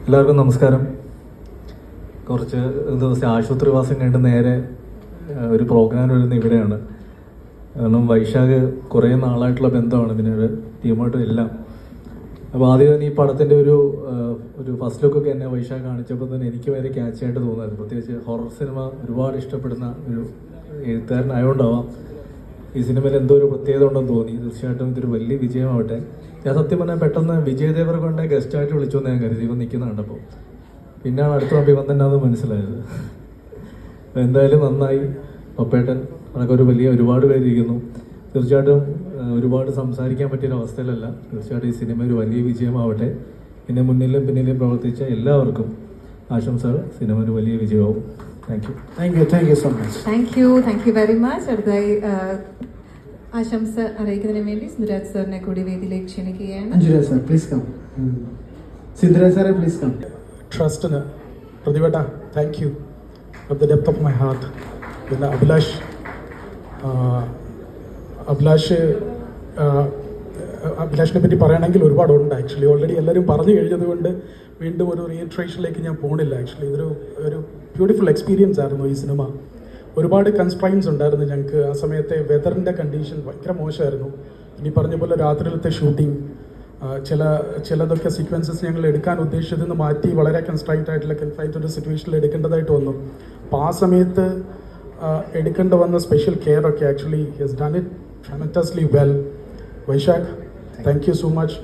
എല്ലാവർക്കും നമസ്കാരം. കുറച്ച് ദിവസം ആശുപത്രിവാസം കണ്ട് നേരെ ഒരു പ്രോഗ്രാം വരുന്ന ഇവിടെയാണ്. കാരണം വൈശാഖ് കുറേ നാളായിട്ടുള്ള ബന്ധമാണ് പിന്നെ ടീമായിട്ടും എല്ലാം. അപ്പോൾ ആദ്യം തന്നെ ഈ പടത്തിൻ്റെ ഒരു ഫസ്റ്റ് ലുക്കൊക്കെ എന്നെ വൈശാഖ് കാണിച്ചപ്പോൾ തന്നെ എനിക്ക് വരെ ക്യാച്ചായിട്ട് തോന്നുമായിരുന്നു. പ്രത്യേകിച്ച് ഹൊറർ സിനിമ ഒരുപാട് ഇഷ്ടപ്പെടുന്ന ഒരു എഴുത്തുകാരനായതുകൊണ്ടാവാം ഈ സിനിമയിൽ എന്തോ ഒരു പ്രത്യേകത ഉണ്ടെന്ന് തോന്നി. തീർച്ചയായിട്ടും ഇതൊരു വലിയ വിജയമാവട്ടെ. ഞാൻ സത്യം പറഞ്ഞാൽ പെട്ടെന്ന് വിജയ് ദേവരകൊണ്ടയെ ഗസ്റ്റായിട്ട് വിളിച്ചോന്ന് ഞാൻ കരുതി ഇവൻ നിൽക്കുന്ന കണ്ടപ്പോൾ. പിന്നെയാണ് അടുത്ത ഇവൻ തന്നെ അത് മനസ്സിലായത്. എന്തായാലും നന്നായി. പപ്പേട്ടൻ അതൊക്കെ ഒരുപാട് പേരിരിക്കുന്നു. തീർച്ചയായിട്ടും ഒരുപാട് സംസാരിക്കാൻ പറ്റിയൊരു അവസ്ഥയിലല്ല. തീർച്ചയായിട്ടും ഈ സിനിമ ഒരു വലിയ വിജയമാവട്ടെ. പിന്നെ മുന്നിലും പിന്നിലും പ്രവർത്തിച്ച എല്ലാവർക്കും ആശംസകൾ. സിനിമ ഒരു വലിയ വിജയമാവും. Thank you so much. Thank you very much. അടുത്തായി ആശംസ അറിയിക്കുന്നതിന് വേണ്ടി സിന്ധുരാജ് സാറിനെ കൂടി വേദിയിലേക്ക് ക്ഷണിക്കുകയാണ്. Anjuraj sir please come. Sindhuraj സാറെ പ്ലീസ് കം. ട്രസ്റ്റിന് പ്രതിഭട്ട thank you from the depth of my heart. പിന്നെ അഭിലാഷിനെ പറ്റി പറയുകയാണെങ്കിൽ ഒരുപാടുണ്ട്. ആക്ച്വലി ഓൾറെഡി എല്ലാവരും പറഞ്ഞു കഴിഞ്ഞത് കൊണ്ട് വീണ്ടും ഒരു റീഇൻട്രേഷനിലേക്ക് ഞാൻ പോകുന്നില്ല. ആക്ച്വലി ഒരു ബ്യൂട്ടിഫുൾ എക്സ്പീരിയൻസ് ആയിരുന്നു ഈ സിനിമ. ഒരുപാട് കൺസ്ട്രൈൻസ് ഉണ്ടായിരുന്നു ഞങ്ങൾക്ക്. ആ സമയത്തെ വെതറിൻ്റെ കണ്ടീഷൻ ഭയങ്കര മോശമായിരുന്നു. ഇനി പറഞ്ഞ പോലെ രാത്രിയിലത്തെ ഷൂട്ടിംഗ്, ചിലതൊക്കെ സീക്വൻസസ് ഞങ്ങൾ എടുക്കാൻ ഉദ്ദേശിച്ചതിൽ നിന്ന് മാറ്റി വളരെ കൺഫൈൻഡ് ഒരു സിറ്റുവേഷനിൽ എടുക്കേണ്ടതായിട്ട് വന്നു. അപ്പോൾ ആ സമയത്ത് എടുക്കേണ്ട വന്ന സ്പെഷ്യൽ കെയർ ഒക്കെ actually has done it tremendously well. Vaishakh, thank you so much.